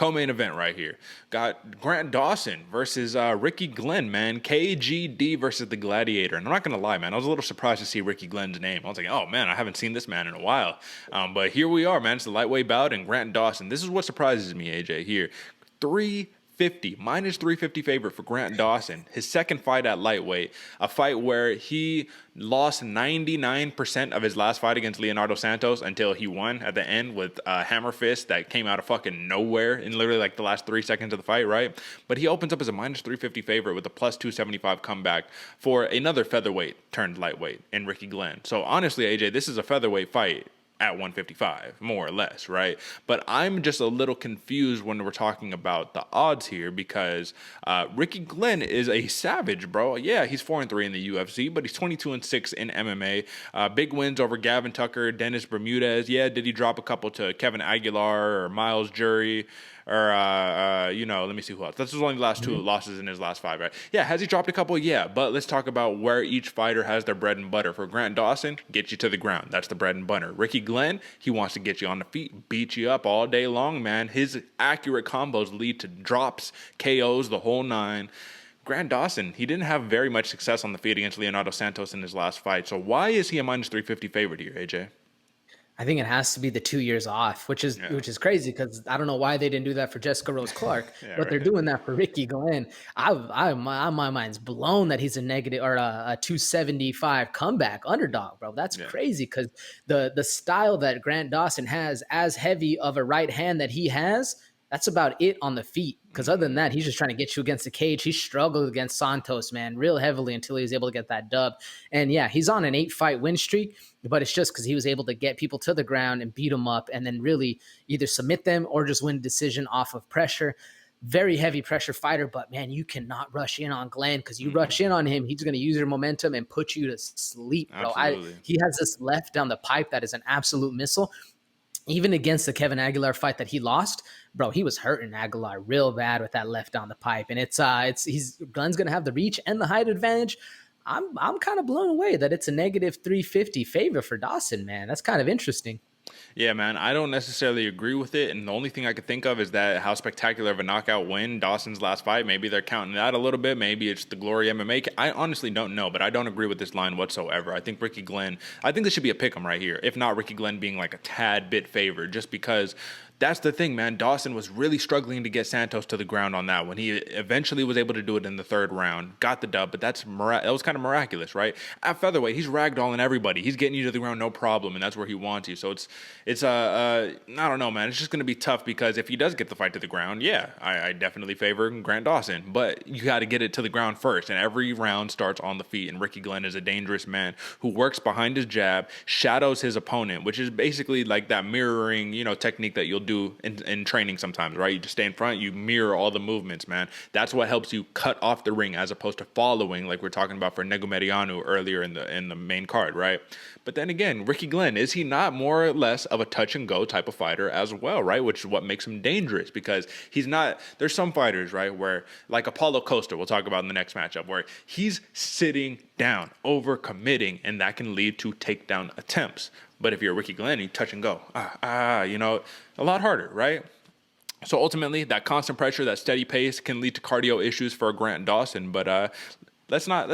Co-main event right here. Got Grant Dawson versus Ricky Glenn, man. KGD versus the Gladiator. And I'm not going to lie, man. I was a little surprised to see Ricky Glenn's name. I was like, oh, man, I haven't seen this man in a while. But here we are, man. It's the lightweight bout and Grant Dawson. This is what surprises me, AJ, here. 350, minus 350 favorite for Grant Dawson. His second fight at lightweight, a fight where he lost 99% of his last fight against Leonardo Santos until he won at the end with a hammer fist that came out of fucking nowhere in literally like the last 3 seconds of the fight, right? But he opens up as a minus 350 favorite with a plus 275 comeback for another featherweight turned lightweight in Ricky Glenn. So honestly, AJ, this is a featherweight fight at 155, more or less, right? But I'm just a little confused when we're talking about the odds here because Ricky Glenn is a savage, bro. Yeah, he's 4-3 in the UFC, but he's 22-6 in MMA. Big wins over Gavin Tucker, Dennis Bermudez. Yeah, did he drop a couple to Kevin Aguilar or Miles Jury? Or, let me see who else. That's his only last two losses in his last five, right? Yeah, has he dropped a couple? Yeah, but let's talk about where each fighter has their bread and butter. For Grant Dawson, get you to the ground. That's the bread and butter. Ricky Glenn, he wants to get you on the feet, beat you up all day long, man. His accurate combos lead to drops, KOs, the whole nine. Grant Dawson, he didn't have very much success on the feet against Leonardo Santos in his last fight. So why is he a minus 350 favorite here, AJ? I think it has to be the 2 years off, which is crazy because I don't know why they didn't do that for Jessica Rose Clark, but they're doing that for Ricky Glenn. My mind's blown that he's a negative or a 275 comeback underdog, bro. That's crazy because the style that Grant Dawson has, as heavy of a right hand that he has, that's about it on the feet. Because other than that, he's just trying to get you against the cage. He struggled against Santos, man, real heavily until he was able to get that dub. And yeah, he's on an 8-fight win streak, but it's just because he was able to get people to the ground and beat them up and then really either submit them or just win a decision off of pressure. Very heavy pressure fighter, but man, you cannot rush in on Glenn because you rush in on him, he's going to use your momentum and put you to sleep, bro. He has this left down the pipe that is an absolute missile. Even against the Kevin Aguilar fight that he lost, bro, he was hurting Aguilar real bad with that left down the pipe. And Glenn's gonna have the reach and the height advantage. I'm kind of blown away that it's a negative 350 favor for Dawson, man. That's kind of interesting. Yeah, man, I don't necessarily agree with it. And the only thing I could think of is that how spectacular of a knockout win Dawson's last fight. Maybe they're counting that a little bit. Maybe it's the Glory MMA. I honestly don't know, but I don't agree with this line whatsoever. I think Ricky Glenn, I think this should be a pick'em right here. If not, Ricky Glenn being like a tad bit favored just because that's the thing, man. Dawson was really struggling to get Santos to the ground on that one. He eventually was able to do it in the third round, got the dub, but that was kind of miraculous, right? At featherweight, he's ragdolling everybody. He's getting you to the ground, no problem, and that's where he wants you. So it's I don't know, man. It's just going to be tough because if he does get the fight to the ground, yeah, I definitely favor Grant Dawson, but you got to get it to the ground first, and every round starts on the feet, and Ricky Glenn is a dangerous man who works behind his jab, shadows his opponent, which is basically like that mirroring, technique that you'll do in training sometimes, right? You just stay in front, you mirror all the movements, man. That's what helps you cut off the ring as opposed to following, like we're talking about for Negomedianu earlier in the main card, right? But then again, Ricky Glenn, is he not more or less of a touch and go type of fighter as well, right? Which is what makes him dangerous because he's not, there's some fighters, right, where like Apollo Costa, we'll talk about in the next matchup, where he's sitting down, over committing, and that can lead to takedown attempts. But if you're Ricky Glenn, you touch and go, a lot harder, right? So ultimately, that constant pressure, that steady pace can lead to cardio issues for Grant Dawson. But let's not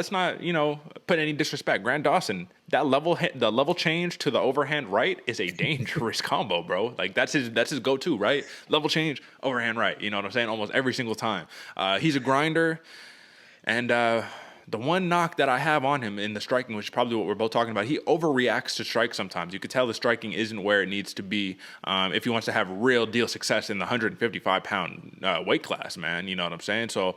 put any disrespect. Grant Dawson, the level change to the overhand right is a dangerous combo, bro. Like that's his go-to, right? Level change, overhand right. You know what I'm saying? Almost every single time. He's a grinder, and the one knock that I have on him in the striking, which is probably what we're both talking about, he overreacts to strike sometimes. You could tell the striking isn't where it needs to be if he wants to have real deal success in the 155-pound weight class, man. You know what I'm saying? So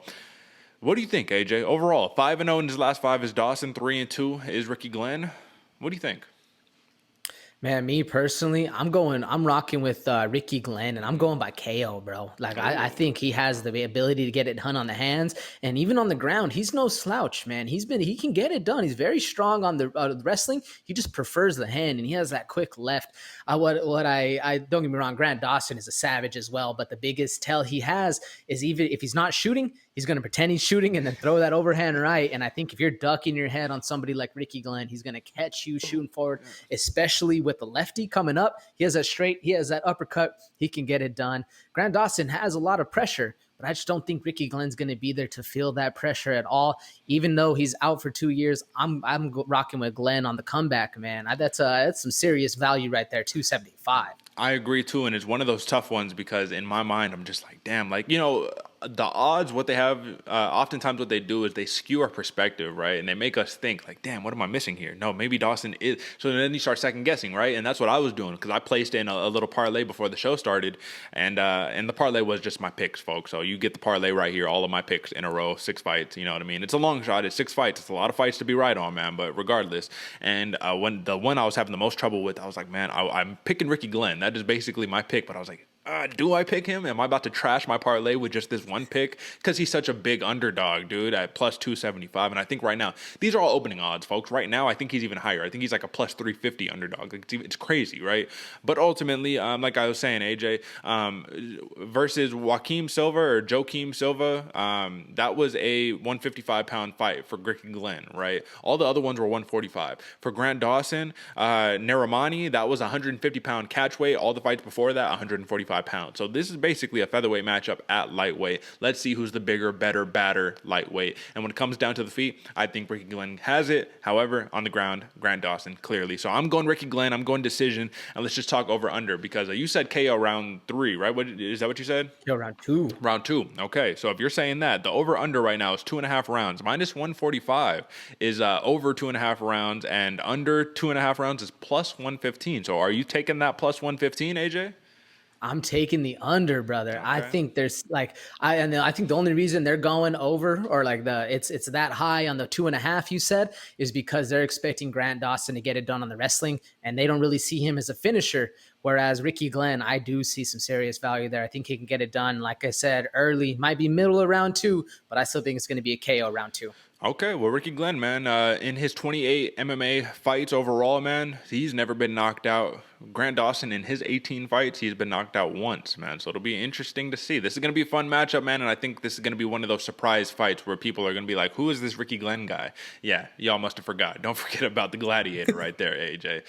what do you think, AJ? Overall, 5-0 in his last five is Dawson, 3-2 is Ricky Glenn. What do you think? Man, me personally, I'm rocking with Ricky Glenn, and I'm going by KO, bro. Like, I think he has the ability to get it done on the hands, and even on the ground, he's no slouch, man. He can get it done. He's very strong on the wrestling. He just prefers the hand, and he has that quick left. I don't get me wrong, Grant Dawson is a savage as well, but the biggest tell he has is even if he's not shooting, he's going to pretend he's shooting and then throw that overhand right. And I think if you're ducking your head on somebody like Ricky Glenn, he's going to catch you shooting forward, especially with the lefty coming up. He has that straight, he has that uppercut. He can get it done. Grant Dawson has a lot of pressure, but I just don't think Ricky Glenn's going to be there to feel that pressure at all. Even though he's out for 2 years, I'm rocking with Glenn on the comeback, man. That's some serious value right there, 275. I agree too, and it's one of those tough ones because in my mind, I'm just like, damn, like, you know, the odds, what they have, oftentimes what they do is they skew our perspective, right? And they make us think like, damn, what am I missing here? No, maybe Dawson is. So then you start second guessing, right? And that's what I was doing because I placed in a little parlay before the show started, and the parlay was just my picks, folks. So you get the parlay right here, all of my picks in a row, 6 fights. You know what I mean? It's a long shot. It's 6 fights. It's a lot of fights to be right on, man. But regardless, and when the one I was having the most trouble with, I was like, man, I'm picking Ricky Glenn. That is basically my pick. But I was like, do I pick him? Am I about to trash my parlay with just this one pick? Because he's such a big underdog, dude, at plus 275. And I think right now, these are all opening odds, folks. Right now, I think he's even higher. I think he's like a plus 350 underdog. It's crazy, right? But ultimately, like I was saying, AJ, versus Joaquim Silva or Joaquim Silva, that was a 155-pound fight for Ricky Glenn, right? All the other ones were 145. For Grant Dawson, Narimani, that was a 150-pound catch weight. All the fights before that, 145 pounds. So this is basically a featherweight matchup at lightweight. Let's see who's the bigger, better, badder lightweight. And when it comes down to the feet, I think Ricky Glenn has it. However, on the ground, Grant Dawson clearly. So I'm going Ricky Glenn. I'm going decision. And let's just talk over under because you said KO round 3, right? Is that what you said? KO round 2. Round 2. Okay. So if you're saying that, the over under right now is 2.5 rounds. Minus 145 is over 2.5 rounds, and under 2.5 rounds is plus 115. So are you taking that plus 115, AJ? I'm taking the under, brother. Okay. I think there's like I think the only reason they're going over or like it's that high on the 2.5 you said is because they're expecting Grant Dawson to get it done on the wrestling, and they don't really see him as a finisher. Whereas Ricky Glenn, I do see some serious value there. I think he can get it done. Like I said, early, might be middle of round 2, but I still think it's going to be a KO round 2. Okay, well, Ricky Glenn, man, in his 28 MMA fights overall, man, he's never been knocked out. Grant Dawson, in his 18 fights, he's been knocked out once, man. So it'll be interesting to see. This is going to be a fun matchup, man, and I think this is going to be one of those surprise fights where people are going to be like, who is this Ricky Glenn guy? Yeah, y'all must have forgot. Don't forget about the gladiator right there, AJ.